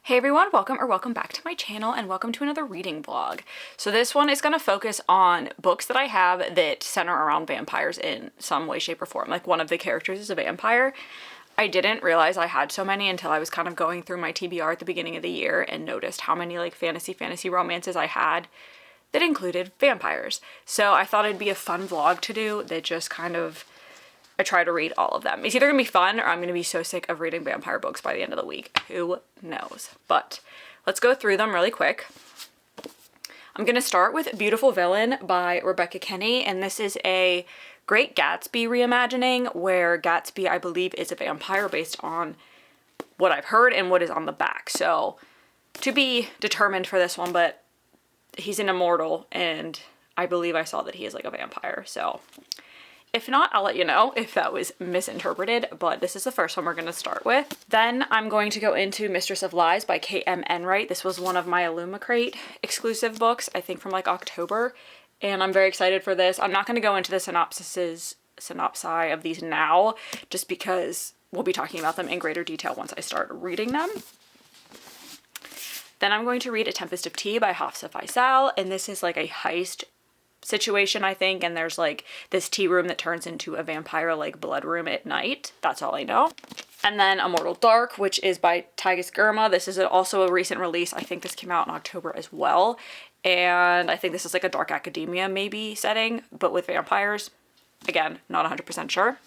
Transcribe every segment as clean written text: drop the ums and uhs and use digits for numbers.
Hey everyone, welcome back to my channel and welcome to another reading vlog. So this one is going to focus on books that I have that center around vampires in some way, shape, or form. Like one of the characters is a vampire. I didn't realize I had so many until I was kind of going through my TBR at the beginning of the year and noticed how many like fantasy romances I had that included vampires. So I thought it'd be a fun vlog to do that just kind of I try to read all of them. It's either gonna be fun or I'm gonna be so sick of reading vampire books by the end of the week. Who knows? But let's go through them really quick. I'm gonna start with Beautiful Villain by Rebecca Kinney, and this is a Great Gatsby reimagining where Gatsby, I believe, is a vampire based on what I've heard and what is on the back. So to be determined for this one, but he's an immortal and I believe I saw that he is like a vampire. So if not, I'll let you know if that was misinterpreted, but this is the first one we're going to start with. Then I'm going to go into Mistress of Lies by K.M. Enright. This was one of my Illumicrate exclusive books, I think from like October, and I'm very excited for this. I'm not going to go into the synopsi of these now, just because we'll be talking about them in greater detail once I start reading them. Then I'm going to read A Tempest of Tea by Hafsa Faisal, and this is like a heist situation, I think, and there's like this tea room that turns into a vampire like blood room at night. That's all I know. And then Immortal Dark, which is by Tigis Girma. This is also a recent release. I think this came out in October as well, and I think this is like a dark academia maybe setting, but with vampires. Again, not 100% sure.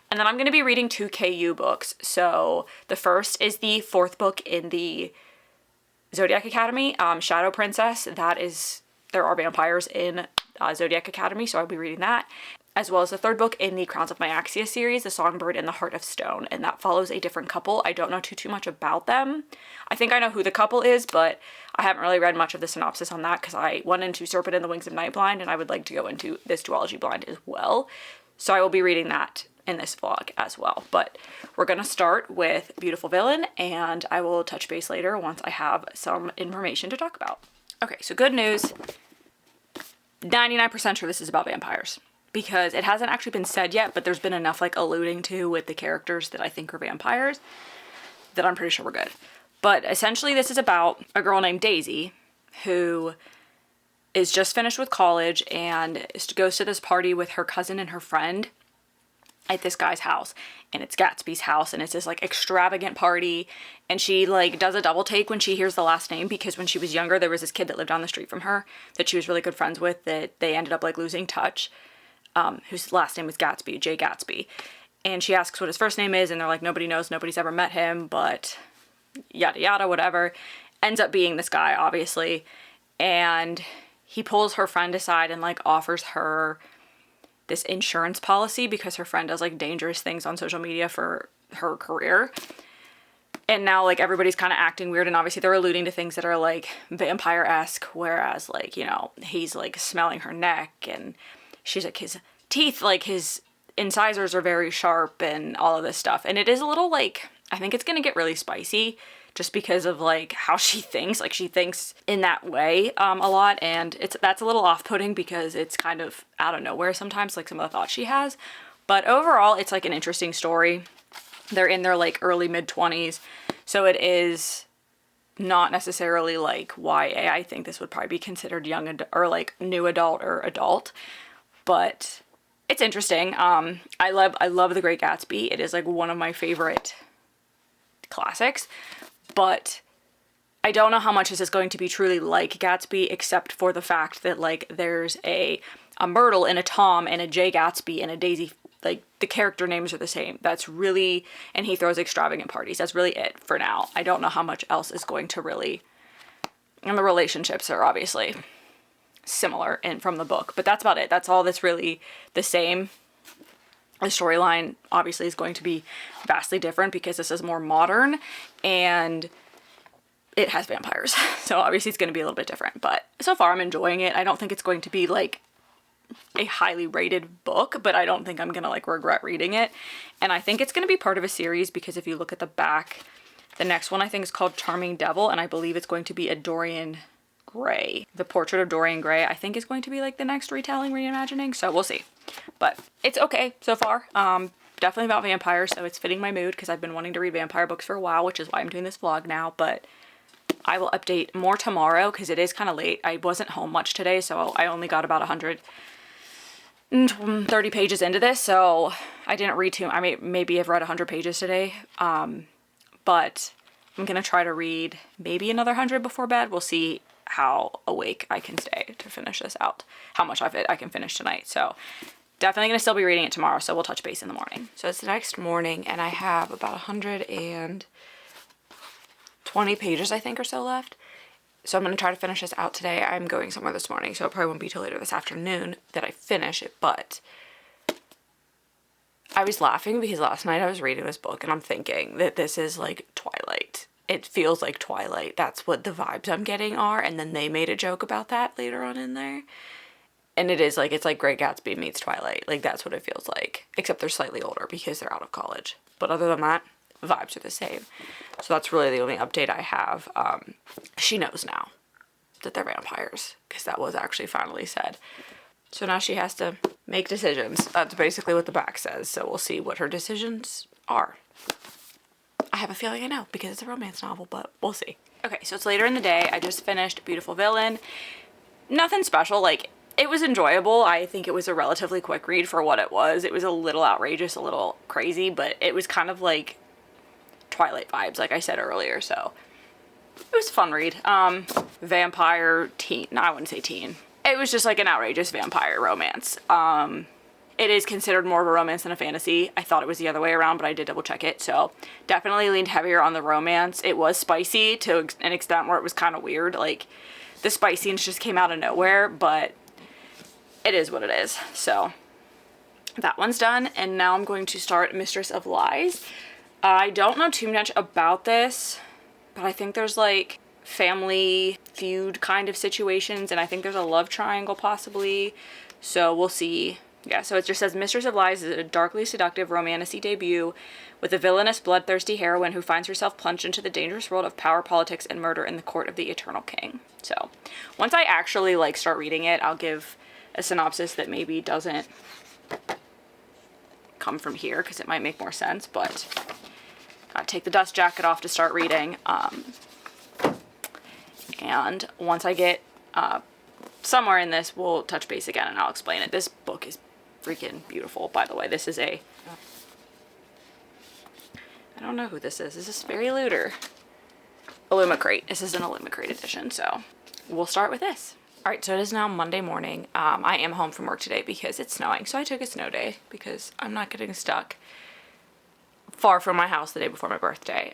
And then I'm going to be reading two KU books. So the first is the fourth book in the Zodiac Academy, Shadow Princess. There are vampires in Zodiac Academy, so I'll be reading that, as well as the third book in the Crowns of Myaxia series, The Songbird and the Heart of Stone, and that follows a different couple. I don't know too much about them. I think I know who the couple is, but I haven't really read much of the synopsis on that because I went into Serpent and the Wings of Night blind, and I would like to go into this duology blind as well. So I will be reading that in this vlog as well. But we're going to start with Beautiful Villain, and I will touch base later once I have some information to talk about. Okay, so good news. 99% sure this is about vampires because it hasn't actually been said yet, but there's been enough like alluding to with the characters that I think are vampires that I'm pretty sure we're good. But essentially this is about a girl named Daisy who is just finished with college and goes to this party with her cousin and her friend at this guy's house, and it's Gatsby's house, and it's this like extravagant party, and she like does a double take when she hears the last name, because when she was younger there was this kid that lived down the street from her that she was really good friends with that they ended up like losing touch, whose last name was Gatsby, Jay Gatsby, and she asks what his first name is, and they're like, nobody knows, nobody's ever met him, but yada yada whatever. Ends up being this guy, obviously, and he pulls her friend aside and like offers her this insurance policy because her friend does like dangerous things on social media for her career. And now like everybody's kind of acting weird, and obviously they're alluding to things that are like vampire-esque, whereas like, you know, he's like smelling her neck and she's like, his teeth, like his incisors are very sharp and all of this stuff. And it is a little like, I think it's gonna get really spicy just because of like how she thinks. Like she thinks in that way a lot, and that's a little off-putting because it's kind of out of nowhere sometimes, like some of the thoughts she has. But overall it's like an interesting story. They're in their like early mid-20s, so it is not necessarily like YA. I think this would probably be considered young or like new adult or adult, but it's interesting. I love The Great Gatsby. It is like one of my favorite classics. But I don't know how much this is going to be truly like Gatsby, except for the fact that like there's a Myrtle and a Tom and a Jay Gatsby and a Daisy. Like the character names are the same. That's really, and he throws extravagant parties. That's really it for now. I don't know how much else is going to really, and the relationships are obviously similar in from the book, but that's about it. That's all that's really the same. The storyline obviously is going to be vastly different because this is more modern and it has vampires. So obviously it's going to be a little bit different, but so far I'm enjoying it. I don't think it's going to be like a highly rated book, but I don't think I'm going to like regret reading it. And I think it's going to be part of a series because if you look at the back, the next one I think is called Charming Devil, and I believe it's going to be a Dorian Gray. The Portrait of Dorian Gray I think is going to be like the next retelling, reimagining, so we'll see. But it's okay so far. Definitely about vampires, so it's fitting my mood because I've been wanting to read vampire books for a while, which is why I'm doing this vlog now. But I will update more tomorrow because it is kind of late. I wasn't home much today, so I only got about 130 pages into this, so I didn't read too. Maybe I've read 100 pages today, but I'm gonna try to read maybe another 100 before bed. We'll see how awake I can stay to finish this out, how much of it I can finish tonight. So definitely gonna still be reading it tomorrow, so we'll touch base in the morning. So it's the next morning and I have about 120 pages I think or so left. So I'm gonna try to finish this out today. I'm going somewhere this morning, so it probably won't be till later this afternoon that I finish it, but I was laughing because last night I was reading this book and I'm thinking that this is like Twilight. It feels like Twilight. That's what the vibes I'm getting are. And then they made a joke about that later on in there. And it is like, it's like Great Gatsby meets Twilight. Like that's what it feels like. Except they're slightly older because they're out of college. But other than that, vibes are the same. So that's really the only update I have. She knows now that they're vampires because that was actually finally said. So now she has to make decisions. That's basically what the back says. So we'll see what her decisions are. I have a feeling I know because it's a romance novel, but we'll see. Okay, so it's later in the day. I just finished Beautiful Villain. Nothing special. Like, it was enjoyable. I think it was a relatively quick read for what it was. It was a little outrageous, a little crazy, but it was kind of like Twilight vibes, like I said earlier. So it was a fun read. Vampire teen. No, I wouldn't say teen. It was just like an outrageous vampire romance. It is considered more of a romance than a fantasy. I thought it was the other way around, but I did double check it. So definitely leaned heavier on the romance. It was spicy to an extent where it was kind of weird. Like the spiciness just came out of nowhere, but it is what it is. So that one's done. And now I'm going to start Mistress of Lies. I don't know too much about this, but I think there's like family feud kind of situations. And I think there's a love triangle possibly. So we'll see. Yeah, so it just says Mistress of Lies is a darkly seductive romantasy debut with a villainous, bloodthirsty heroine who finds herself plunged into the dangerous world of power, politics, and murder in the court of the Eternal King. So once I actually like start reading it, I'll give a synopsis that maybe doesn't come from here because it might make more sense, but gotta take the dust jacket off to start reading. And once I get somewhere in this, we'll touch base again and I'll explain it. This book is freaking beautiful, by the way. This is I don't know who this is. This is Fairy Looter. Illumicrate. This is an Illumicrate edition, so we'll start with this. Alright, so it is now Monday morning. I am home from work today because it's snowing, so I took a snow day because I'm not getting stuck far from my house the day before my birthday.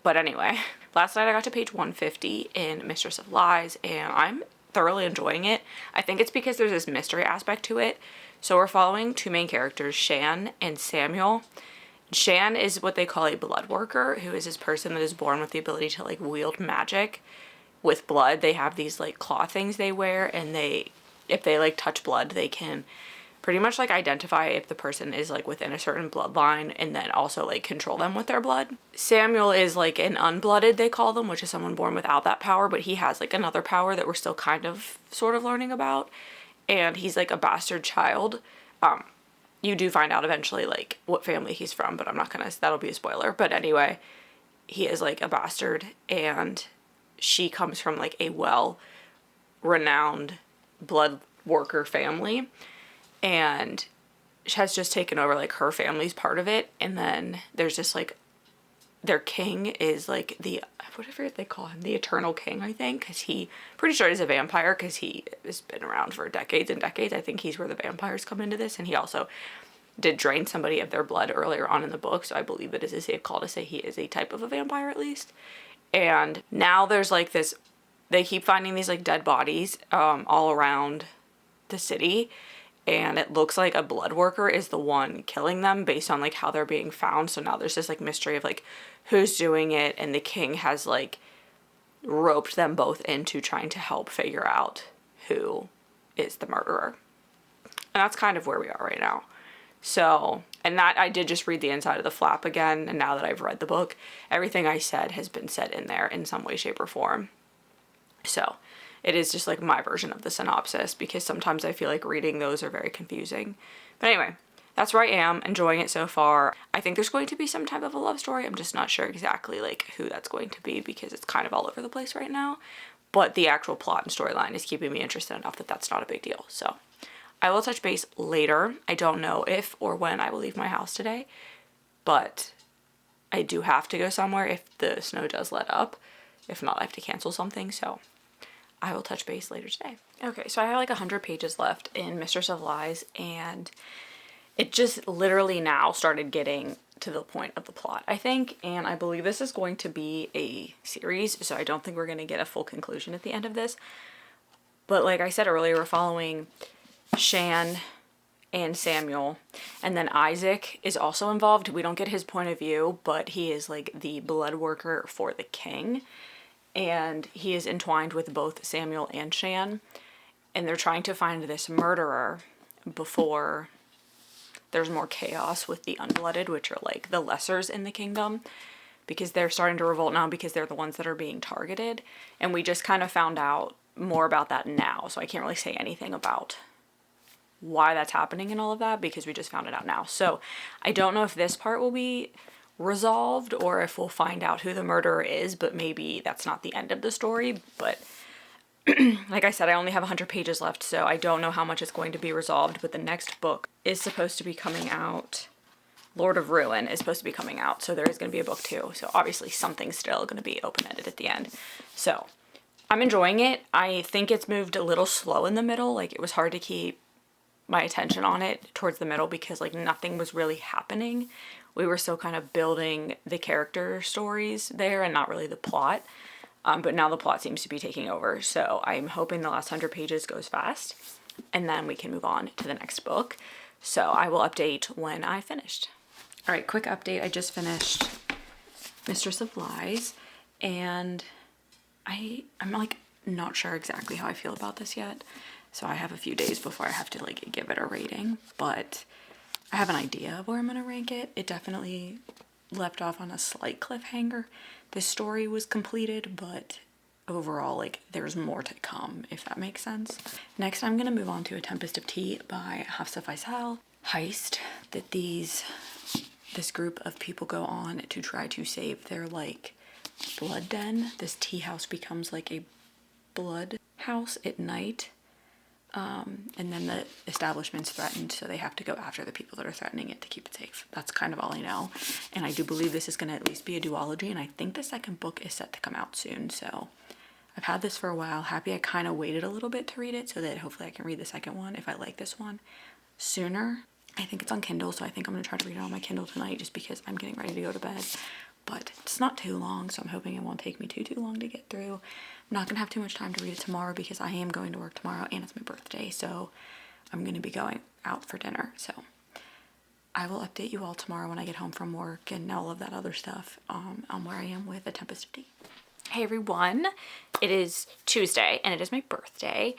But anyway, last night I got to page 150 in Mistress of Lies, and I'm thoroughly enjoying it. I think it's because there's this mystery aspect to it. So we're following two main characters, Shan and Samuel. Shan is what they call a blood worker, who is this person that is born with the ability to like wield magic with blood. They have these like claw things they wear, and if they like touch blood, they can pretty much like identify if the person is like within a certain bloodline and then also like control them with their blood. Samuel is like an unblooded, they call them, which is someone born without that power, but he has like another power that we're still kind of sort of learning about. And he's like a bastard child. You do find out eventually like what family he's from, but I'm not gonna, that'll be a spoiler. But anyway, he is like a bastard, and she comes from like a well-renowned blood worker family, and has just taken over like her family's part of it. And then there's just like their king is like the, whatever they call him, the Eternal King, I think, because he, pretty sure he's a vampire because he has been around for decades and decades. I think he's where the vampires come into this, and he also did drain somebody of their blood earlier on in the book, so I believe it is a safe call to say he is a type of a vampire at least. And now there's like this, they keep finding these like dead bodies all around the city, and it looks like a blood worker is the one killing them based on like how they're being found. So now there's this like mystery of like who's doing it, and the king has like roped them both into trying to help figure out who is the murderer. And that's kind of where we are right now. So, and that, I did just read the inside of the flap again, and now that I've read the book, everything I said has been said in there in some way, shape, or form. So it is just like my version of the synopsis, because sometimes I feel like reading those are very confusing. But anyway, that's where I am, enjoying it so far. I think there's going to be some type of a love story. I'm just not sure exactly like who that's going to be because it's kind of all over the place right now. But the actual plot and storyline is keeping me interested enough that that's not a big deal. So I will touch base later. I don't know if or when I will leave my house today, but I do have to go somewhere if the snow does let up. If not, I have to cancel something. So I will touch base later today. Okay, so I have like 100 pages left in Mistress of Lies, and it just literally now started getting to the point of the plot, I think, and I believe this is going to be a series, so I don't think we're going to get a full conclusion at the end of this. But like I said earlier, we're following Shan and Samuel, and then Isaac is also involved. We don't get his point of view, but he is like the blood worker for the king, and he is entwined with both Samuel and Shan, and they're trying to find this murderer before there's more chaos with the unblooded, which are like the lessers in the kingdom, because they're starting to revolt now because they're the ones that are being targeted. And we just kind of found out more about that now, so I can't really say anything about why that's happening and all of that because we just found it out now. So I don't know if this part will be resolved or if we'll find out who the murderer is, but maybe that's not the end of the story. But like I said, I only have 100 pages left, so I don't know how much is going to be resolved, but the next book is supposed to be coming out. Lord of Ruin is supposed to be coming out, so there is going to be a book too. So obviously something's still going to be open-ended at the end. So I'm enjoying it. I think it's moved a little slow in the middle. Like it was hard to keep my attention on it towards the middle because like nothing was really happening. We were still kind of building the character stories there and not really the plot. But now the plot seems to be taking over, so I'm hoping the last 100 pages goes fast, and then we can move on to the next book. So I will update when I finished. All right, quick update. I just finished Mistress of Lies, and I'm like not sure exactly how I feel about this yet. So I have a few days before I have to like give it a rating, but I have an idea of where I'm gonna rank it. It definitely left off on a slight cliffhanger. The story was completed, but overall, like, there's more to come, if that makes sense. Next, I'm gonna move on to A Tempest of Tea by Hafsa Faizal. Heist that this group of people go on to try to save their, like, blood den. This tea house becomes, like, a blood house at night. And then the establishment's threatened, so they have to go after the people that are threatening it to keep it safe. That's kind of all I know. And I do believe this is going to at least be a duology, and I think the second book is set to come out soon, so I've had this for a while. Happy I kind of waited a little bit to read it so that hopefully I can read the second one if I like this one sooner. I think it's on Kindle, so I think I'm going to try to read it on my Kindle tonight just because I'm getting ready to go to bed. But it's not too long, so I'm hoping it won't take me too long to get through. I'm not going to have too much time to read it tomorrow because I am going to work tomorrow and it's my birthday, so I'm going to be going out for dinner. So I will update you all tomorrow when I get home from work and all of that other stuff on where I am with A Tempest of Tea. Hey everyone, it is Tuesday and it is my birthday.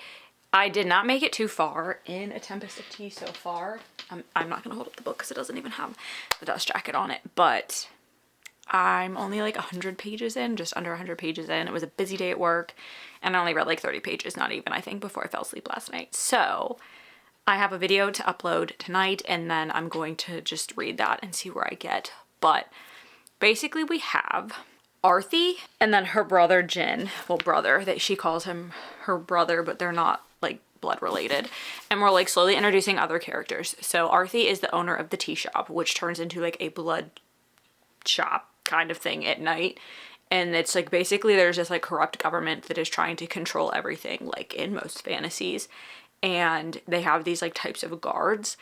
I did not make it too far in A Tempest of Tea so far. I'm not going to hold up the book because it doesn't even have the dust jacket on it, but I'm only like 100 pages in, just under 100 pages in. It was a busy day at work and I only read like 30 pages, not even, I think, before I fell asleep last night. So I have a video to upload tonight and then I'm going to just read that and see where I get. But basically we have Arthi and then her brother Jin, well, brother, that she calls him her brother, but they're not like blood related. And we're like slowly introducing other characters. So Arthi is the owner of the tea shop, which turns into like a blood shop kind of thing at night, and it's like basically there's this like corrupt government that is trying to control everything, like in most fantasies, and they have these like types of guards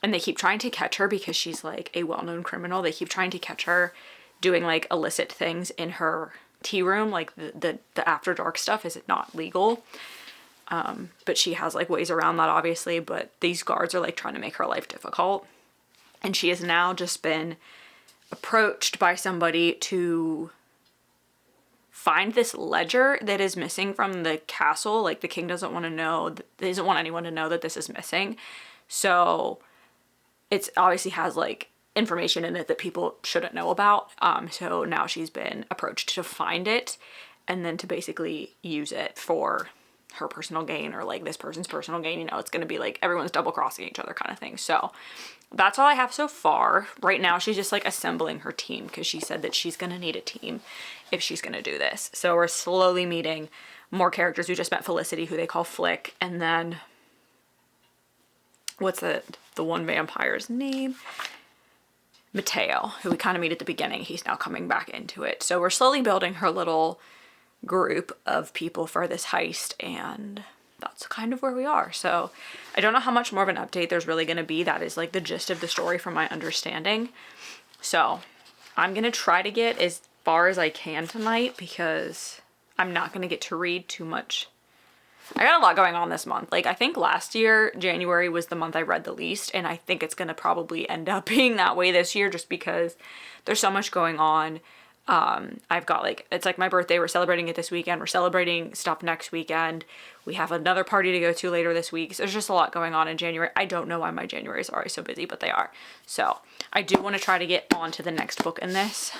and they keep trying to catch her because she's like a well-known criminal. They keep trying to catch her doing like illicit things in her tea room, like the after dark stuff is not legal, but she has like ways around that obviously, but these guards are like trying to make her life difficult, and she has now just been approached by somebody to find this ledger that is missing from the castle. Like the king doesn't want to know, doesn't want anyone to know that this is missing. So it's obviously has like information in it that people shouldn't know about. So now she's been approached to find it and then to basically use it for her personal gain or like this person's personal gain. You know, it's going to be like everyone's double crossing each other kind of thing. So that's all I have so far. Right now, she's just like assembling her team because she said that she's going to need a team if she's going to do this. So we're slowly meeting more characters. We just met Felicity, who they call Flick. And then what's the one vampire's name? Mateo, who we kind of meet at the beginning. He's now coming back into it. So we're slowly building her little group of people for this heist, and that's kind of where we are. So I don't know how much more of an update there's really going to be. That is like the gist of the story from my understanding. So I'm going to try to get as far as I can tonight because I'm not going to get to read too much. I got a lot going on this month. Like, I think last year, January was the month I read the least, and I think it's going to probably end up being that way this year just because there's so much going on. I've got like, it's like my birthday. We're celebrating it this weekend. We're celebrating stuff next weekend. We have another party to go to later this week. So there's just a lot going on in January. I don't know why my Januaries are always so busy, but they are. So I do want to try to get on to the next book in this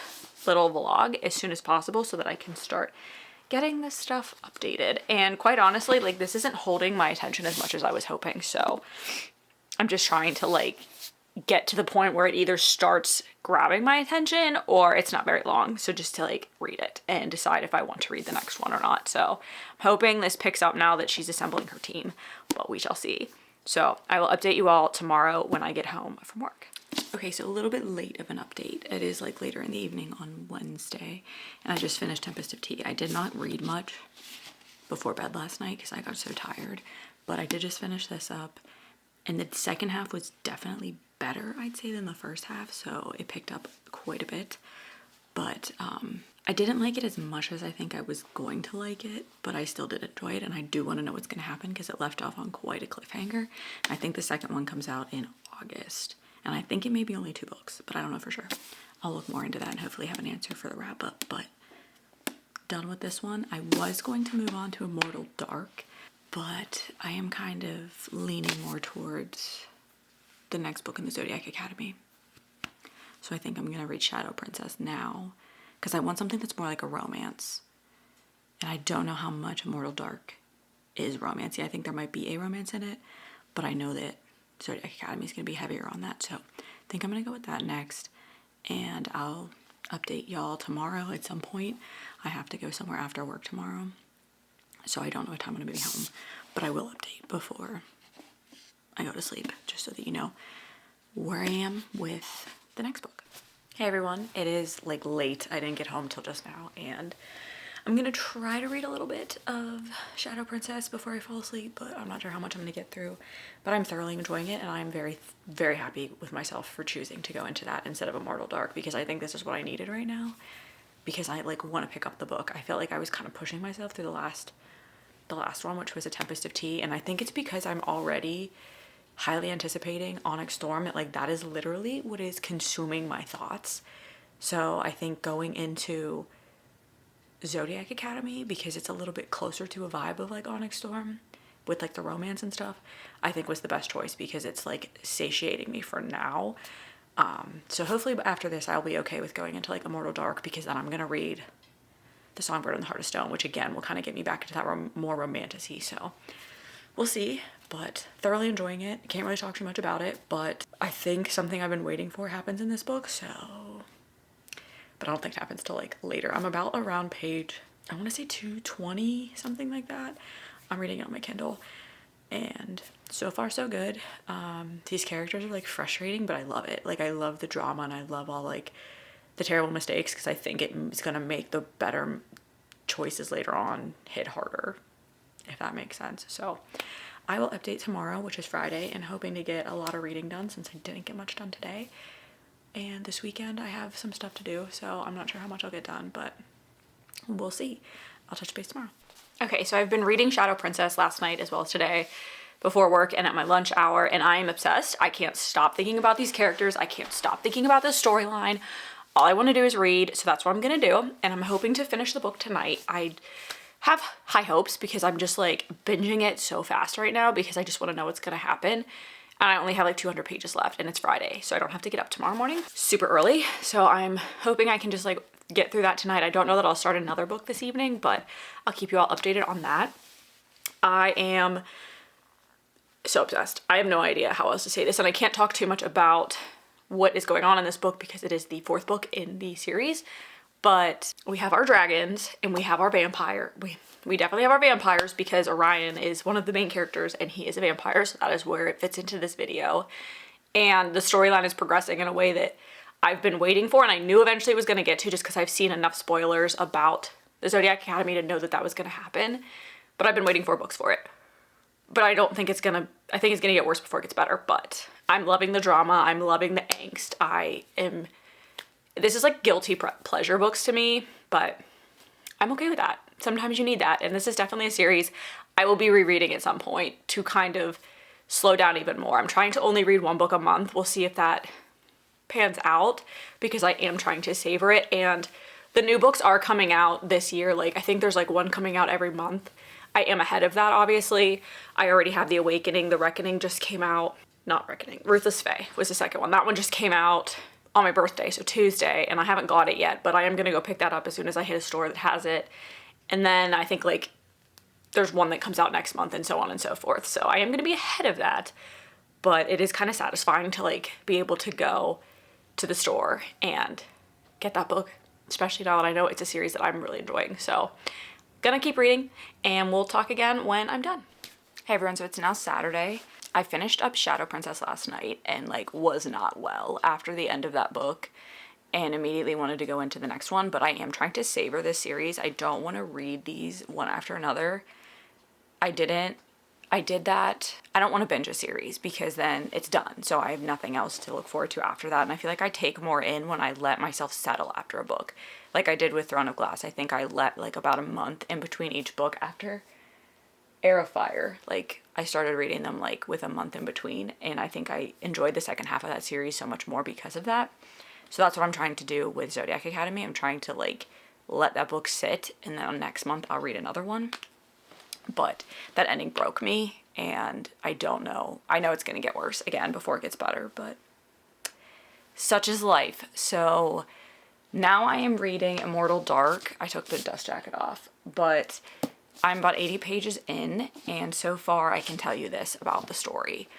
little vlog as soon as possible so that I can start getting this stuff updated. And quite honestly, like, this isn't holding my attention as much as I was hoping. So I'm just trying to like get to the point where it either starts grabbing my attention or it's not very long. So just to like read it and decide if I want to read the next one or not. So I'm hoping this picks up now that she's assembling her team, but we shall see. So I will update you all tomorrow when I get home from work. Okay, so a little bit late of an update. It is like later in the evening on Wednesday, and I just finished Tempest of Tea. I did not read much before bed last night because I got so tired, but I did just finish this up, and the second half was definitely better, I'd say, than the first half, so it picked up quite a bit, but I didn't like it as much as I think I was going to like it, but I still did enjoy it, and I do want to know what's going to happen because it left off on quite a cliffhanger. I think the second one comes out in August. And I think it may be only 2 books, but I don't know for sure. I'll look more into that and hopefully have an answer for the wrap up. But done with this one. I was going to move on to Immortal Dark, but I am kind of leaning more towards the next book in the Zodiac Academy. So I think I'm going to read Shadow Princess now because I want something that's more like a romance. And I don't know how much Immortal Dark is romancy. I think there might be a romance in it, but I know that Zodiac Academy is going to be heavier on that, so I think I'm going to go with that next, and I'll update y'all tomorrow at some point. I have to go somewhere after work tomorrow, so I don't know what time I'm going to be home, but I will update before I go to sleep, just so that you know where I am with the next book. Hey everyone, it is like late. I didn't get home till just now, and I'm gonna try to read a little bit of Shadow Princess before I fall asleep, but I'm not sure how much I'm gonna get through. But I'm thoroughly enjoying it, and I'm very, very happy with myself for choosing to go into that instead of Immortal Dark, because I think this is what I needed right now. Because I like want to pick up the book. I felt like I was kind of pushing myself through the last one, which was A Tempest of Tea, and I think it's because I'm already highly anticipating Onyx Storm. That like that is literally what is consuming my thoughts. So I think going into Zodiac Academy, because it's a little bit closer to a vibe of like Onyx Storm with like the romance and stuff, I think was the best choice because it's like satiating me for now. So hopefully after this I'll be okay with going into like Immortal Dark, because then I'm gonna read The Songbird and the Heart of Stone, which again will kind of get me back into that more romantic-y. So we'll see, but thoroughly enjoying it. Can't really talk too much about it, but I think something I've been waiting for happens in this book, so but I don't think it happens till like later. I'm about around page, I want to say 220, something like that. I'm reading it on my Kindle, and so far so good. These characters are like frustrating, but I love it. Like I love the drama, and I love all like the terrible mistakes, because I think it's gonna make the better choices later on hit harder, if that makes sense. So I will update tomorrow, which is Friday, and hoping to get a lot of reading done since I didn't get much done today. And this weekend I have some stuff to do, so I'm not sure how much I'll get done, but we'll see. I'll touch base tomorrow. Okay, so I've been reading Shadow Princess last night as well as today before work and at my lunch hour, and I am obsessed. I can't stop thinking about these characters. I can't stop thinking about the storyline. All I want to do is read, so that's what I'm going to do, and I'm hoping to finish the book tonight. I have high hopes because I'm just like binging it so fast right now because I just want to know what's going to happen. And I only have like 200 pages left, and it's Friday, so I don't have to get up tomorrow morning super early. So I'm hoping I can just like get through that tonight. I don't know that I'll start another book this evening, but I'll keep you all updated on that. I am so obsessed. I have no idea how else to say this, and I can't talk too much about what is going on in this book because it is the 4th book in the series. But we have our dragons and we have our vampire. We definitely have our vampires because Orion is one of the main characters and he is a vampire, so that is where it fits into this video. And the storyline is progressing in a way that I've been waiting for, and I knew eventually it was going to get to just because I've seen enough spoilers about the Zodiac Academy to know that that was going to happen. But I've been waiting 4 books for it. But I don't think it's gonna, I think it's gonna get worse before it gets better. But I'm loving the drama. I'm loving the angst. This is like guilty pleasure books to me, but I'm okay with that. Sometimes you need that. And this is definitely a series I will be rereading at some point to kind of slow down even more. I'm trying to only read 1 book a month. We'll see if that pans out because I am trying to savor it. And the new books are coming out this year. Like, I think there's like 1 coming out every month. I am ahead of that, obviously. I already have The Awakening. The Reckoning just came out. Not Reckoning. Ruthless Fae was the second one. That one just came out on my birthday, so Tuesday, and I haven't got it yet, but I am going to go pick that up as soon as I hit a store that has it. And then I think, like, there's one that comes out next month and so on and so forth. So I am going to be ahead of that, but it is kind of satisfying to, like, be able to go to the store and get that book, especially now that I know it's a series that I'm really enjoying. So gonna keep reading, and we'll talk again when I'm done. Hey everyone, so it's now Saturday. I finished up Shadow Princess last night and like was not well after the end of that book and immediately wanted to go into the next one, but I am trying to savor this series. I don't want to read these one after another. I did that. I don't want to binge a series because then it's done. So I have nothing else to look forward to after that. And I feel like I take more in when I let myself settle after a book. Like I did with Throne of Glass. I think I let like about a month in between each book after Heir of Fire. Like I started reading them like with a month in between. And I think I enjoyed the second half of that series so much more because of that. So that's what I'm trying to do with Zodiac Academy. I'm trying to like let that book sit and then next month I'll read another one. But that ending broke me and I don't know. I know it's going to get worse again before it gets better, but such is life. So now I am reading Immortal Dark. I took the dust jacket off, but I'm about 80 pages in, and so far I can tell you this about the story.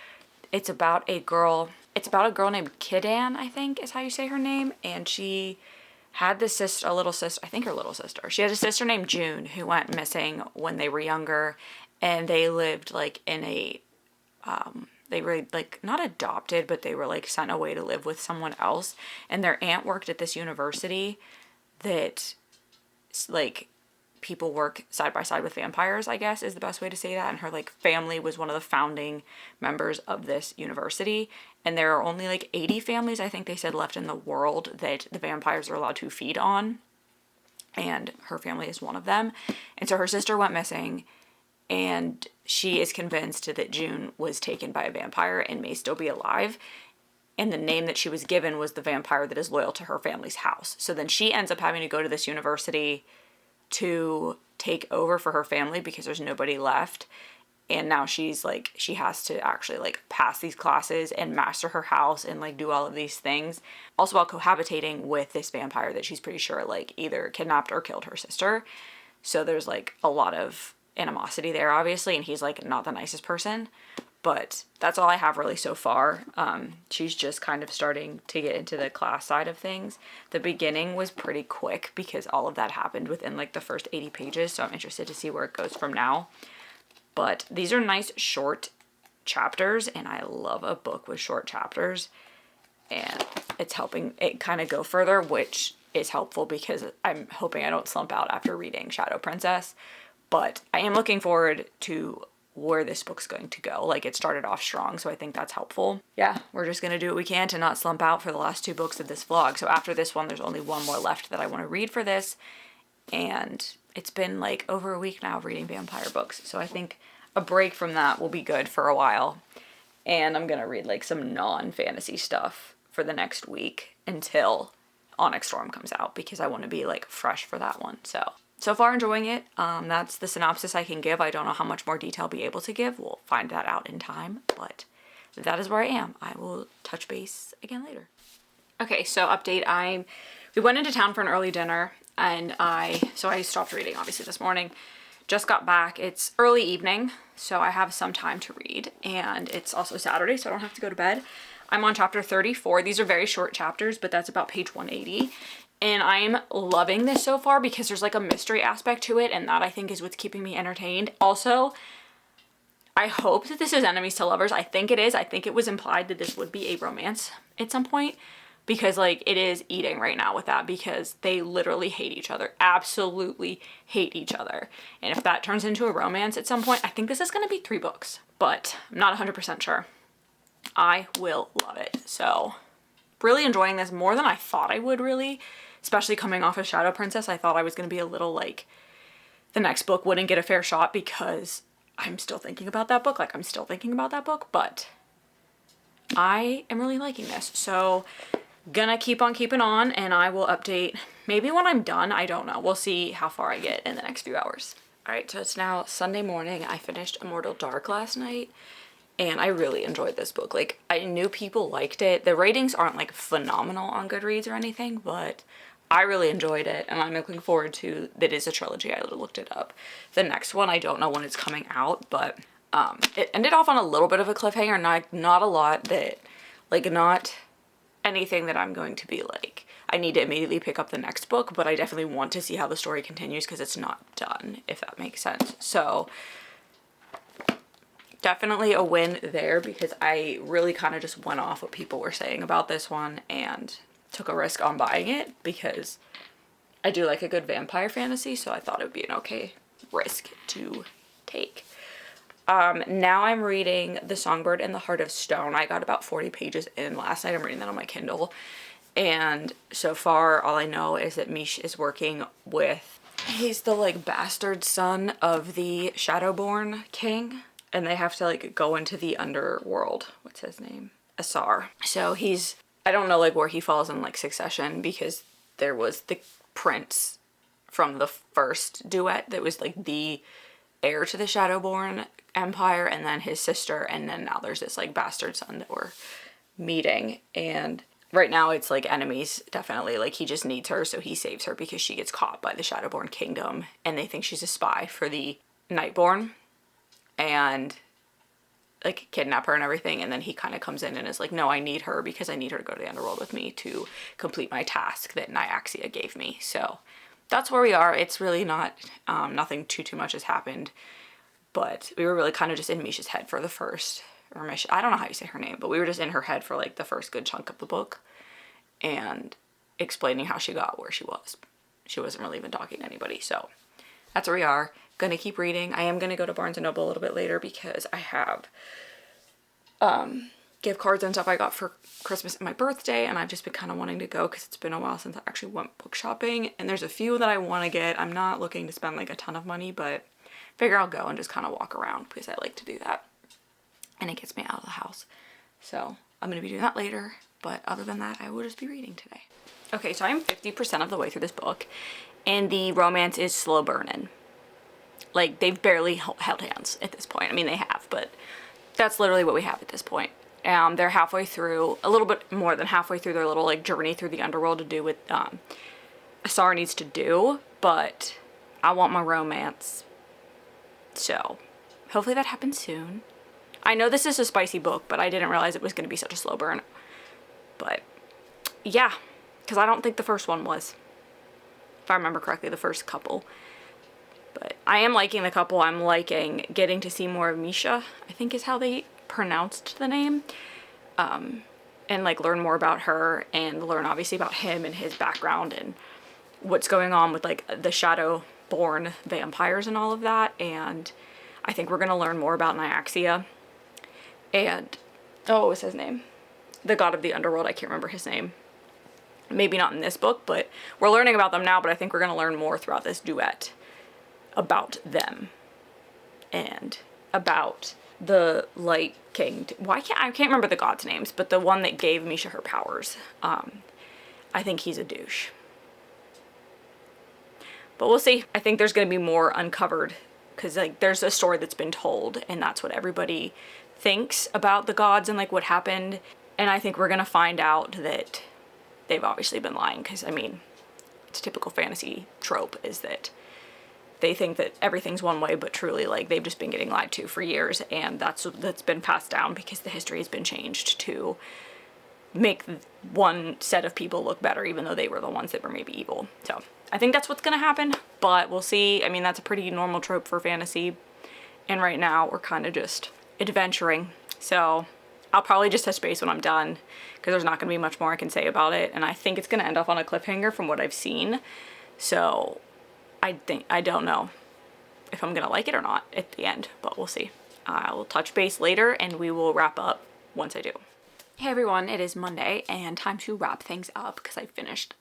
It's about a girl named Kidan, I think is how you say her name, and she had this sister, a little sister, I think her little sister. She had a sister named June who went missing when they were younger, and they lived like in a, they were like not adopted, but they were like sent away to live with someone else. And their aunt worked at this university that like people work side by side with vampires, I guess is the best way to say that. And her like family was one of the founding members of this university. And there are only like 80 families, I think they said, left in the world that the vampires are allowed to feed on. And her family is one of them. And so her sister went missing, and she is convinced that June was taken by a vampire and may still be alive. And the name that she was given was the vampire that is loyal to her family's house. So then she ends up having to go to this university to take over for her family because there's nobody left. And now she's like, she has to actually like pass these classes and master her house and like do all of these things. Also while cohabitating with this vampire that she's pretty sure like either kidnapped or killed her sister. So there's like a lot of animosity there obviously, and he's like not the nicest person. But that's all I have really so far. She's just kind of starting to get into the class side of things. The beginning was pretty quick because all of that happened within like the first 80 pages. So I'm interested to see where it goes from now. But these are nice short chapters, and I love a book with short chapters. And it's helping it kind of go further, which is helpful because I'm hoping I don't slump out after reading Shadow Princess. But I am looking forward to where this book's going to go. Like, it started off strong, so I think that's helpful. Yeah, we're just gonna do what we can to not slump out for the last 2 books of this vlog. So after this one, there's only one more left that I want to read for this, and it's been like over a week now of reading vampire books, so I think a break from that will be good for a while. And I'm gonna read like some non-fantasy stuff for the next week until Onyx Storm comes out, because I want to be like fresh for that one. So far enjoying it. That's the synopsis I can give. I don't know how much more detail I'll be able to give. We'll find that out in time, but that is where I am. I will touch base again later. Okay, so update. We went into town for an early dinner, and I stopped reading obviously this morning. Just got back. It's early evening, so I have some time to read, and it's also Saturday, so I don't have to go to bed. I'm on chapter 34. These are very short chapters, but that's about page 180. And I'm loving this so far because there's like a mystery aspect to it, and that I think is what's keeping me entertained. Also, I hope that this is enemies to lovers. I think it is. I think it was implied that this would be a romance at some point, because like it is eating right now with that, because they literally hate each other, absolutely hate each other. And if that turns into a romance at some point, I think this is going to be 3 books, but I'm not 100% sure. I will love it. So really enjoying this more than I thought I would, really, especially coming off of Shadow Princess. I thought I was going to be a little like the next book wouldn't get a fair shot because I'm still thinking about that book. Like I'm still thinking about that book, but I am really liking this. So gonna keep on keeping on, and I will update maybe when I'm done. I don't know. We'll see how far I get in the next few hours. All right, so it's now Sunday morning. I finished Immortal Dark last night, and I really enjoyed this book. Like, I knew people liked it. The ratings aren't like phenomenal on Goodreads or anything, but I really enjoyed it, and I'm looking forward to, that is a trilogy. I looked it up. The next one, I don't know when it's coming out, but it ended off on a little bit of a cliffhanger. Not a lot, that like not anything that I'm going to be like, I need to immediately pick up the next book, but I definitely want to see how the story continues because it's not done, if that makes sense. So definitely a win there, because I really kind of just went off what people were saying about this one and took a risk on buying it because I do like a good vampire fantasy, so I thought it would be an okay risk to take. Now I'm reading The Songbird and the Heart of Stone. I got about 40 pages in last night. I'm reading that on my Kindle. And so far, all I know is that Mish is working with, he's the like bastard son of the Shadowborn king. And they have to like go into the underworld. What's his name? Asar. So he's, I don't know like where he falls in like succession, because there was the prince from the first duet that was like the heir to the Shadowborn empire, and then his sister, and then now there's this like bastard son that we're meeting, and right now it's like enemies, definitely. Like he just needs her, so he saves her because she gets caught by the Shadowborn kingdom, and they think she's a spy for the Nightborn, and like kidnap her and everything. And then he kind of comes in and is like, no, I need her because I need her to go to the underworld with me to complete my task that Nyaxia gave me. So that's where we are. It's really not, nothing too much has happened, but we were really kind of just in Misha's head for the first, or Misha, I don't know how you say her name, but we were just in her head for like the first good chunk of the book and explaining how she got where she was. She wasn't really even talking to anybody. So that's where we are. Gonna keep reading. I am gonna go to Barnes & Noble a little bit later because I have gift cards and stuff I got for Christmas and my birthday, and I've just been kind of wanting to go because it's been a while since I actually went book shopping, and there's a few that I want to get. I'm not looking to spend like a ton of money, but figure I'll go and just kind of walk around because I like to do that, and it gets me out of the house. So I'm gonna be doing that later, but other than that, I will just be reading today. Okay, so I'm 50% of the way through this book, and the romance is slow burning. Like, they've barely held hands at this point. I mean, they have, but that's literally what we have at this point. They're halfway through, a little bit more than halfway through their little, like, journey through the underworld to do what Asar needs to do, but I want my romance. So, hopefully that happens soon. I know this is a spicy book, but I didn't realize it was going to be such a slow burn. But, yeah, because I don't think the first one was. If I remember correctly, the first couple. But I am liking the couple. I'm liking getting to see more of Misha, I think is how they pronounced the name. And like learn more about her and learn obviously about him and his background and what's going on with like the Shadowborn vampires and all of that. And I think we're going to learn more about Nyaxia. And, oh, what was his name? The god of the underworld. I can't remember his name. Maybe not in this book, but we're learning about them now. But I think we're going to learn more throughout this duet about them and about the Light King. I can't remember the gods' names, but the one that gave Misha her powers. I think he's a douche. But we'll see. I think there's going to be more uncovered because like there's a story that's been told, and that's what everybody thinks about the gods and like what happened. And I think we're going to find out that they've obviously been lying because, I mean, it's a typical fantasy trope is that they think that everything's one way, but truly, like, they've just been getting lied to for years, and that's been passed down because the history has been changed to make one set of people look better, even though they were the ones that were maybe evil. So I think that's what's gonna happen, but we'll see. I mean, that's a pretty normal trope for fantasy, and right now we're kind of just adventuring. So I'll probably just touch base when I'm done, because there's not gonna be much more I can say about it, and I think it's gonna end up on a cliffhanger from what I've seen. So I don't know if I'm gonna like it or not at the end, but we'll see. I will touch base later, and we will wrap up once I do. Hey everyone, it is Monday, and time to wrap things up because I finished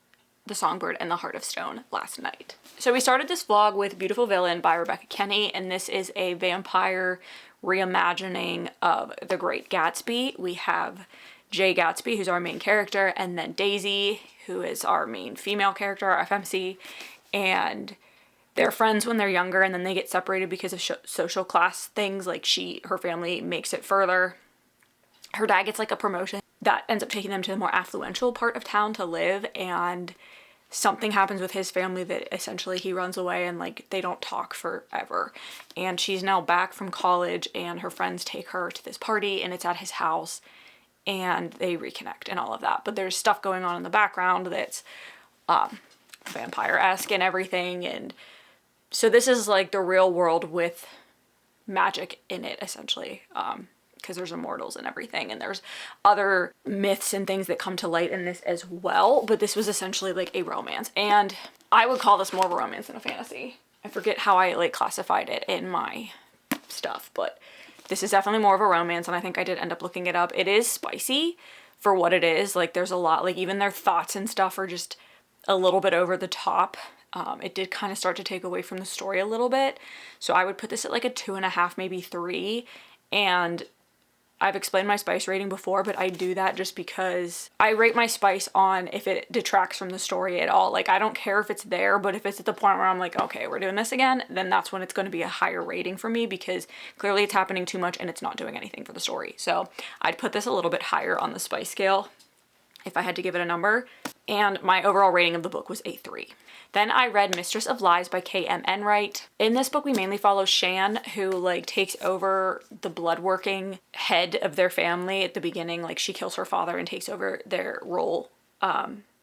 The Songbird and the Heart of Stone last night. So we started this vlog with Beautiful Villain by Rebecca Kenney, and this is a vampire reimagining of The Great Gatsby. We have Jay Gatsby, who's our main character, and then Daisy, who is our main female character, our FMC, and they're friends when they're younger, and then they get separated because of social class things, like her family makes it further. Her dad gets like a promotion that ends up taking them to the more affluential part of town to live, and something happens with his family that essentially he runs away, and like they don't talk forever. And she's now back from college, and her friends take her to this party, and it's at his house, and they reconnect and all of that. But there's stuff going on in the background that's vampire-esque and everything, and so this is like the real world with magic in it, essentially, because there's immortals and everything, and there's other myths and things that come to light in this as well, but this was essentially like a romance, and I would call this more of a romance than a fantasy. I forget how I like classified it in my stuff, but this is definitely more of a romance, and I think I did end up looking it up. It is spicy for what it is. Like, there's a lot, like even their thoughts and stuff are just a little bit over the top. It did kind of start to take away from the story a little bit. So I would put this at like a 2.5, maybe 3. And I've explained my spice rating before, but I do that just because I rate my spice on if it detracts from the story at all. Like, I don't care if it's there, but if it's at the point where I'm like, okay, we're doing this again, then that's when it's going to be a higher rating for me, because clearly it's happening too much and it's not doing anything for the story. So I'd put this a little bit higher on the spice scale if I had to give it a number. And my overall rating of the book was a 3. Then I read Mistress of Lies by K.M. Enright. In this book, we mainly follow Shan, who like takes over the bloodworking head of their family at the beginning. Like, she kills her father and takes over their role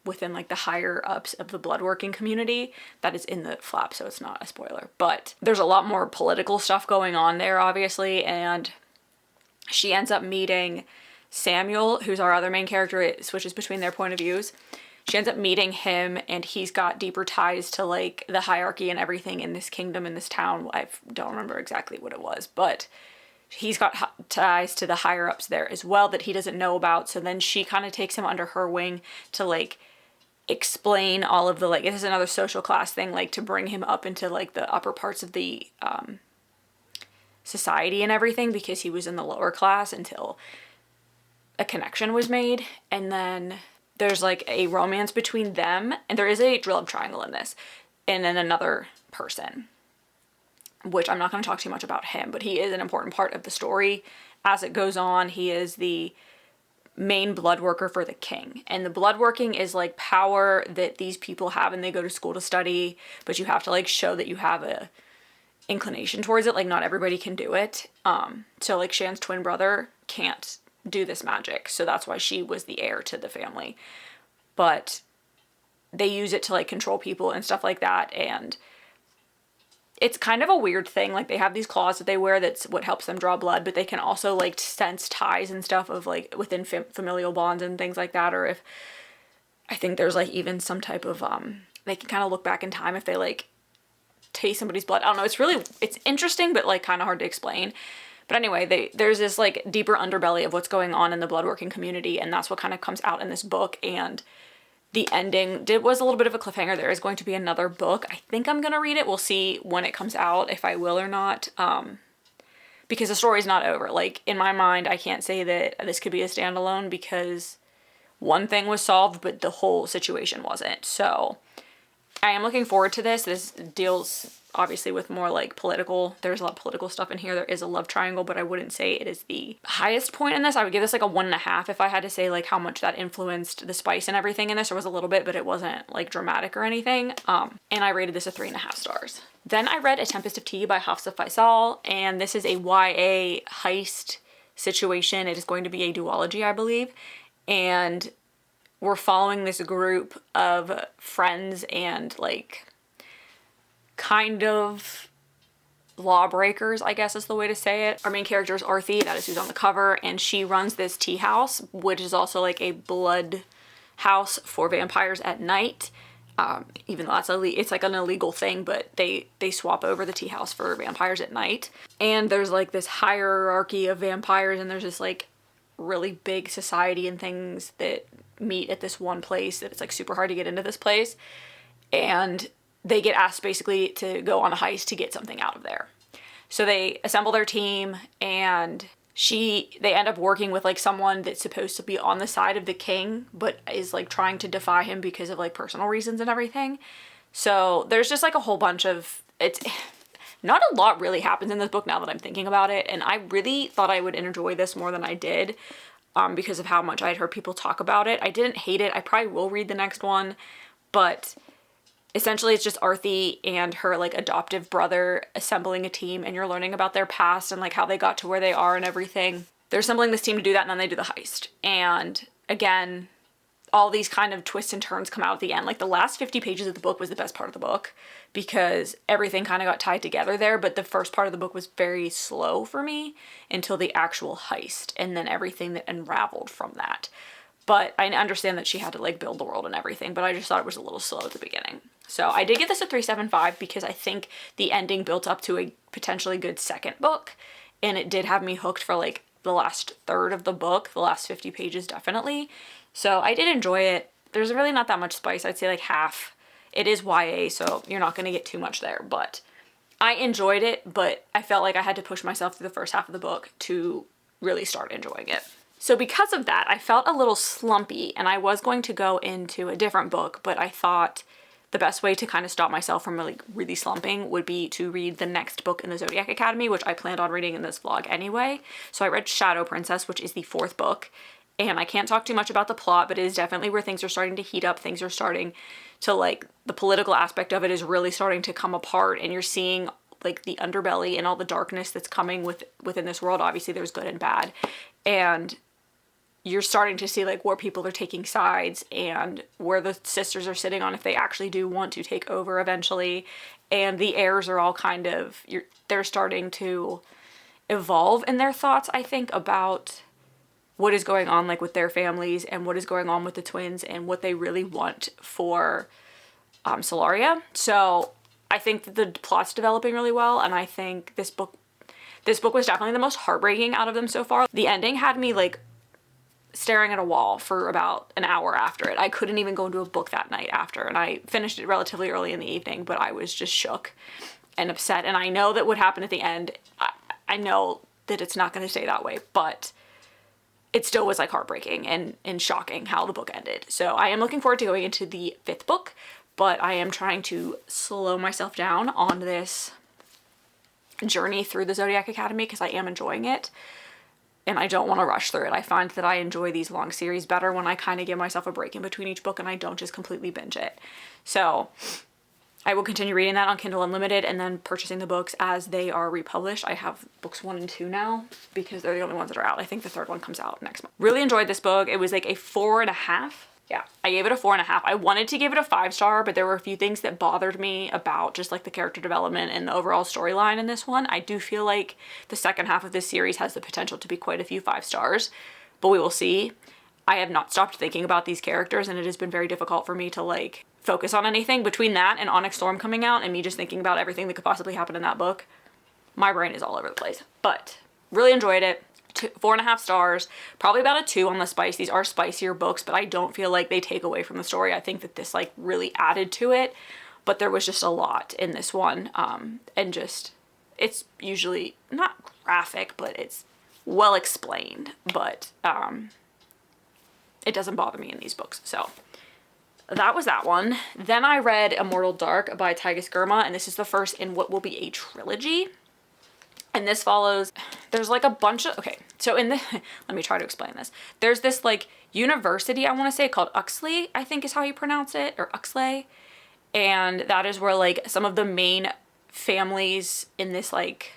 within like the higher ups of the bloodworking community. That is in the flap, so it's not a spoiler. But there's a lot more political stuff going on there, obviously, and she ends up meeting Samuel, who's our other main character. It switches between their point of views. She ends up meeting him, and he's got deeper ties to like the hierarchy and everything in this kingdom, in this town. I don't remember exactly what it was, but he's got ties to the higher ups there as well that he doesn't know about. So then she kind of takes him under her wing to like explain all of the, like, this is another social class thing, like to bring him up into like the upper parts of the society and everything, because he was in the lower class until a connection was made. And then there's like a romance between them, and there is a love triangle in this, and then another person, which I'm not going to talk too much about him, but he is an important part of the story as it goes on. He is the main blood worker for the king, and the blood working is like power that these people have, and they go to school to study, but you have to like show that you have a inclination towards it. Like, not everybody can do it. So like Shan's twin brother can't do this magic, so that's why she was the heir to the family, but they use it to like control people and stuff like that. And it's kind of a weird thing. Like, they have these claws that they wear, that's what helps them draw blood, but they can also like sense ties and stuff of like within familial bonds and things like that. Or if, I think there's like even some type of they can kind of look back in time if they like taste somebody's blood. I don't know, it's interesting, but like kind of hard to explain. But anyway, there's this like deeper underbelly of what's going on in the bloodworking community, and that's what kind of comes out in this book. And the ending was a little bit of a cliffhanger. There is going to be another book. I think I'm going to read it. We'll see when it comes out, if I will or not, because the story's not over. Like, in my mind, I can't say that this could be a standalone, because one thing was solved, but the whole situation wasn't. So I am looking forward to this. This deals obviously with more like political, there's a lot of political stuff in here. There is a love triangle, but I wouldn't say it is the highest point in this. I would give this like a 1.5 if I had to say like how much that influenced the spice and everything in this. There was a little bit, but it wasn't like dramatic or anything. And I rated this a 3.5 stars. Then I read A Tempest of Tea by Hafsa Faisal, and this is a YA heist situation. It is going to be a duology, I believe, and we're following this group of friends and like kind of lawbreakers, I guess is the way to say it. Our main character is Arthi, that is who's on the cover, and she runs this tea house, which is also like a blood house for vampires at night. Even though it's like an illegal thing, but they swap over the tea house for vampires at night. And there's like this hierarchy of vampires, and there's this like really big society and things that meet at this one place that it's like super hard to get into this place. And they get asked basically to go on a heist to get something out of there. So they assemble their team, and they end up working with like someone that's supposed to be on the side of the king, but is like trying to defy him because of like personal reasons and everything. So there's just like a whole bunch of, it's not a lot really happens in this book now that I'm thinking about it. And I really thought I would enjoy this more than I did, because of how much I'd heard people talk about it. I didn't hate it. I probably will read the next one, but essentially it's just Arthi and her like adoptive brother assembling a team, and you're learning about their past and like how they got to where they are and everything. They're assembling this team to do that, and then they do the heist. And again, all these kind of twists and turns come out at the end. Like the last 50 pages of the book was the best part of the book because everything kind of got tied together there, but the first part of the book was very slow for me until the actual heist, and then everything that unraveled from that. But I understand that she had to like build the world and everything, but I just thought it was a little slow at the beginning. So I did give this a 3.75 because I think the ending built up to a potentially good second book, and it did have me hooked for like the last third of the book, the last 50 pages definitely. So I did enjoy it. There's really not that much spice. I'd say like half. It is YA, so you're not going to get too much there, but I enjoyed it, but I felt like I had to push myself through the first half of the book to really start enjoying it. So because of that, I felt a little slumpy, and I was going to go into a different book, but I thought the best way to kind of stop myself from really slumping would be to read the next book in the Zodiac Academy, which I planned on reading in this vlog anyway. So I read Shadow Princess, which is the 4th book, and I can't talk too much about the plot, but it is definitely where things are starting to heat up. Things are starting to like, the political aspect of it is really starting to come apart, and you're seeing like the underbelly and all the darkness that's coming within this world. Obviously there's good and bad, and you're starting to see like where people are taking sides and where the sisters are sitting on if they actually do want to take over eventually. And the heirs are all kind of, they're starting to evolve in their thoughts, I think, about what is going on like with their families and what is going on with the twins and what they really want for Solaria. So I think that the plot's developing really well, and I think this book was definitely the most heartbreaking out of them so far. The ending had me like staring at a wall for about an hour after it. I couldn't even go into a book that night after, and I finished it relatively early in the evening, but I was just shook and upset. And I know that what happened at the end, I know that it's not going to stay that way, but it still was like heartbreaking and shocking how the book ended. So I am looking forward to going into the 5th book, but I am trying to slow myself down on this journey through the Zodiac Academy because I am enjoying it. And I don't want to rush through it. I find that I enjoy these long series better when I kind of give myself a break in between each book and I don't just completely binge it. So I will continue reading that on Kindle Unlimited and then purchasing the books as they are republished. I have books 1 and 2 now because they're the only ones that are out. I think the 3rd one comes out next month. Really enjoyed this book. It was like a 4.5. Yeah, I gave it a 4.5. I wanted to give it a 5-star, but there were a few things that bothered me about just like the character development and the overall storyline in this one. I do feel like the second half of this series has the potential to be quite a few 5 stars, but we will see. I have not stopped thinking about these characters, and it has been very difficult for me to like focus on anything between that and Onyx Storm coming out and me just thinking about everything that could possibly happen in that book. My brain is all over the place, but really enjoyed it. 4.5 stars, probably about a 2 on the spice. These are spicier books, but I don't feel like they take away from the story. I think that this like really added to it, but there was just a lot in this one. And just, it's usually not graphic, but it's well explained, but it doesn't bother me in these books. So that was that one. Then I read Immortal Dark by Tygus Gurma, and this is the first in what will be a trilogy. And this follows, there's like a bunch of, okay, so in the, let me try to explain this. There's this like university, I want to say, called Uxley, I think is how you pronounce it, or Uxley. And that is where like some of the main families in this like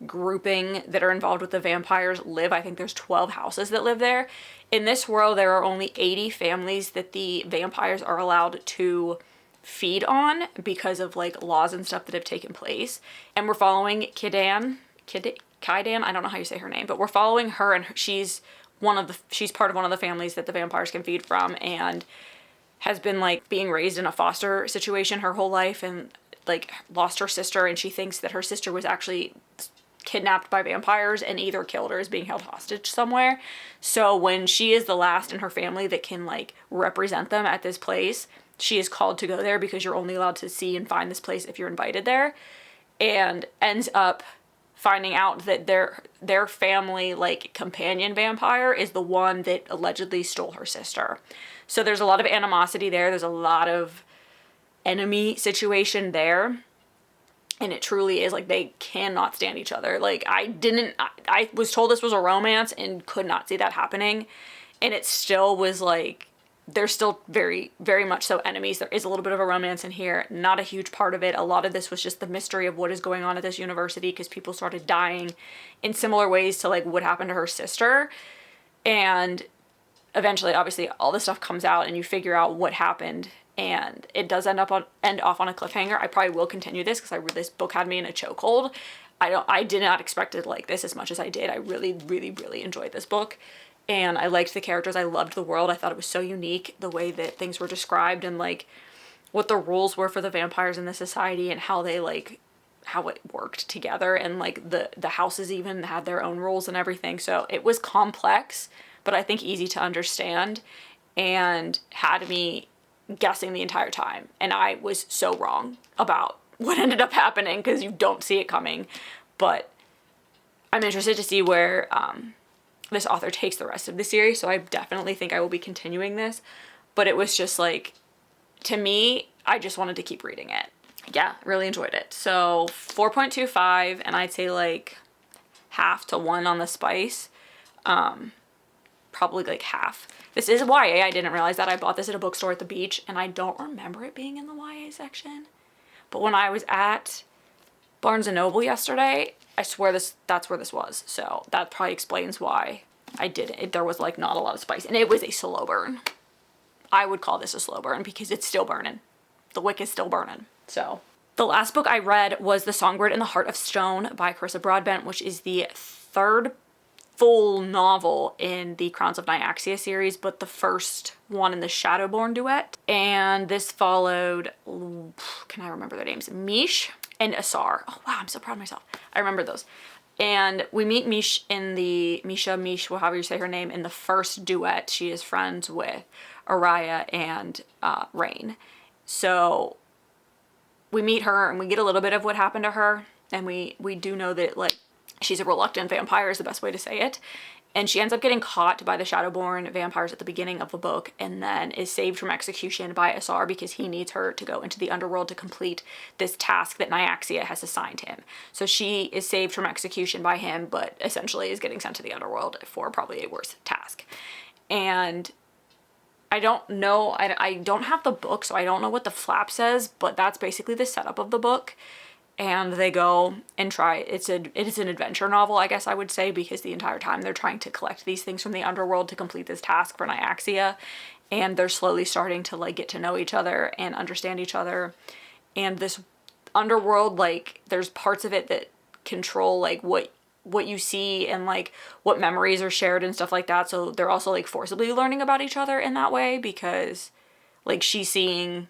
grouping that are involved with the vampires live. I think there's 12 houses that live there. In this world, there are only 80 families that the vampires are allowed to feed on because of like laws and stuff that have taken place. And we're following Kaidan, I don't know how you say her name, but we're following her, and she's part of one of the families that the vampires can feed from, and has been like being raised in a foster situation her whole life, and like lost her sister, and she thinks that her sister was actually kidnapped by vampires and either killed or is being held hostage somewhere. So when she is the last in her family that can like represent them at this place, she is called to go there because you're only allowed to see and find this place if you're invited there, and ends up finding out that their family like companion vampire is the one that allegedly stole her sister. So there's a lot of animosity there. There's a lot of enemy situation there. And it truly is like they cannot stand each other. Like I was told this was a romance and could not see that happening. And it still was like, they're still very, very much so enemies. There is a little bit of a romance in here. Not a huge part of it. A lot of this was just the mystery of what is going on at this university, because people started dying in similar ways to like what happened to her sister. And eventually, obviously, all this stuff comes out and you figure out what happened. And it does end off on a cliffhanger. I probably will continue this because this book had me in a chokehold. I did not expect it like this as much as I did. I really, really, really enjoyed this book. And I liked the characters. I loved the world. I thought it was so unique, the way that things were described and like what the rules were for the vampires in the society and how they like, how it worked together. And like the houses even had their own rules and everything. So it was complex, but I think easy to understand, and had me guessing the entire time. And I was so wrong about what ended up happening because you don't see it coming. But I'm interested to see where this author takes the rest of the series, so I definitely think I will be continuing this. But it was just like, to me, I just wanted to keep reading it. Yeah, really enjoyed it. So 4.25, and I'd say like half to 1 on the spice. Probably like half. This is YA. I didn't realize that. I bought this at a bookstore at the beach, and I don't remember it being in the YA section. But when I was at Barnes & Noble yesterday, I swear that's where this was. So that probably explains why I didn't. There was like not a lot of spice, and it was a slow burn. I would call this a slow burn because it's still burning. The wick is still burning. So the last book I read was The Songbird in the Heart of Stone by Carissa Broadbent, which is the third full novel in the Crowns of Nyaxia series, but the first one in the Shadowborn duet. And this followed, can I remember their names? Mish and Asar. Oh wow, I'm so proud of myself. I remember those. And we meet Mish in the, Mish, however you say her name, in the first duet. She is friends with Araya and Rain. So we meet her and we get a little bit of what happened to her. And we do know that like she's a reluctant vampire is the best way to say it. And she ends up getting caught by the Shadowborn vampires at the beginning of the book, and then is saved from execution by Asar because he needs her to go into the underworld to complete this task that Nyaxia has assigned him. So she is saved from execution by him, but essentially is getting sent to the underworld for probably a worse task. And I don't know, I don't have the book, so I don't know what the flap says, but that's basically the setup of the book. And they go and try, it is an adventure novel, I guess I would say, because the entire time they're trying to collect these things from the underworld to complete this task for Nyaxia. And they're slowly starting to like get to know each other and understand each other. And this underworld, like there's parts of it that control like what you see and like what memories are shared and stuff like that. So they're also like forcibly learning about each other in that way, because like she's seeing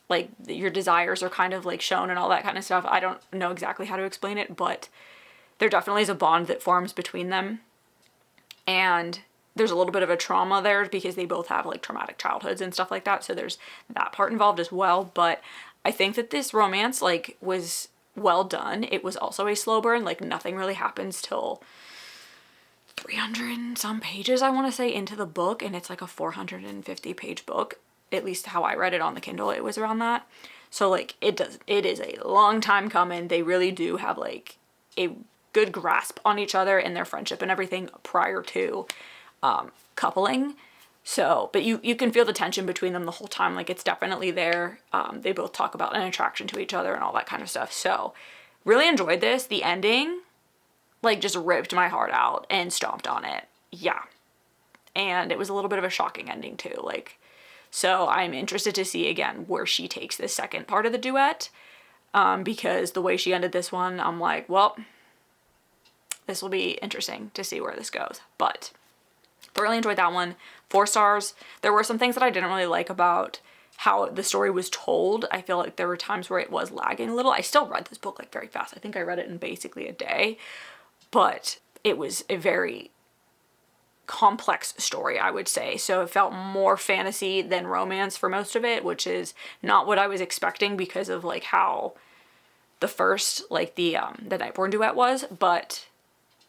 like your desires are kind of like shown and all that kind of stuff. I don't know exactly how to explain it, but there definitely is a bond that forms between them. And there's a little bit of a trauma there because they both have like traumatic childhoods and stuff like that. So there's that part involved as well. But I think that this romance like was well done. It was also a slow burn. Like nothing really happens till 300 and some pages, I want to say, into the book. And it's like a 450 page book. At least how I read it on the Kindle, it was around that. So like it is a long time coming. They really do have like a good grasp on each other and their friendship and everything prior to coupling. So, but you can feel the tension between them the whole time. Like, it's definitely there. They both talk about an attraction to each other and all that kind of stuff. So, really enjoyed this. The ending, like, just ripped my heart out and stomped on it. Yeah. And it was a little bit of a shocking ending too. Like, so I'm interested to see again where she takes this second part of the duet. Because the way she ended this one, I'm like, well, this will be interesting to see where this goes. But thoroughly enjoyed that one. 4 stars. There were some things that I didn't really like about how the story was told. I feel like there were times where it was lagging a little. I still read this book like very fast. I think I read it in basically a day, but it was a very complex story, I would say. So it felt more fantasy than romance for most of it, which is not what I was expecting because of like how the first, like the Nightborn duet was, but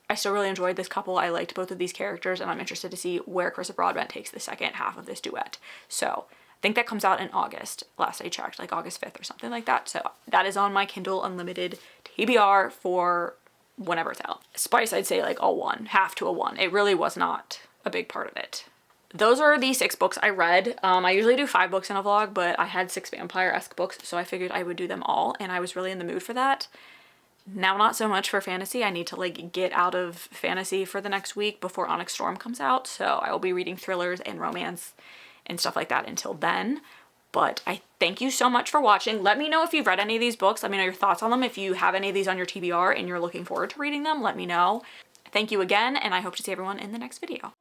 I still really enjoyed this couple. I liked both of these characters, and I'm interested to see where Carissa Broadbent takes the second half of this duet. So I think that comes out in August, last I checked, like August 5th or something like that. So that is on my Kindle Unlimited TBR for whenever it's out. Spice, I'd say like a 1, half to a 1. It really was not a big part of it. Those are the 6 books I read. I usually do 5 books in a vlog, but I had 6 vampire-esque books, so I figured I would do them all, and I was really in the mood for that. Now, not so much for fantasy. I need to like get out of fantasy for the next week before Onyx Storm comes out, so I will be reading thrillers and romance and stuff like that until then. But I thank you so much for watching. Let me know if you've read any of these books. Let me know your thoughts on them. If you have any of these on your TBR and you're looking forward to reading them, let me know. Thank you again, and I hope to see everyone in the next video.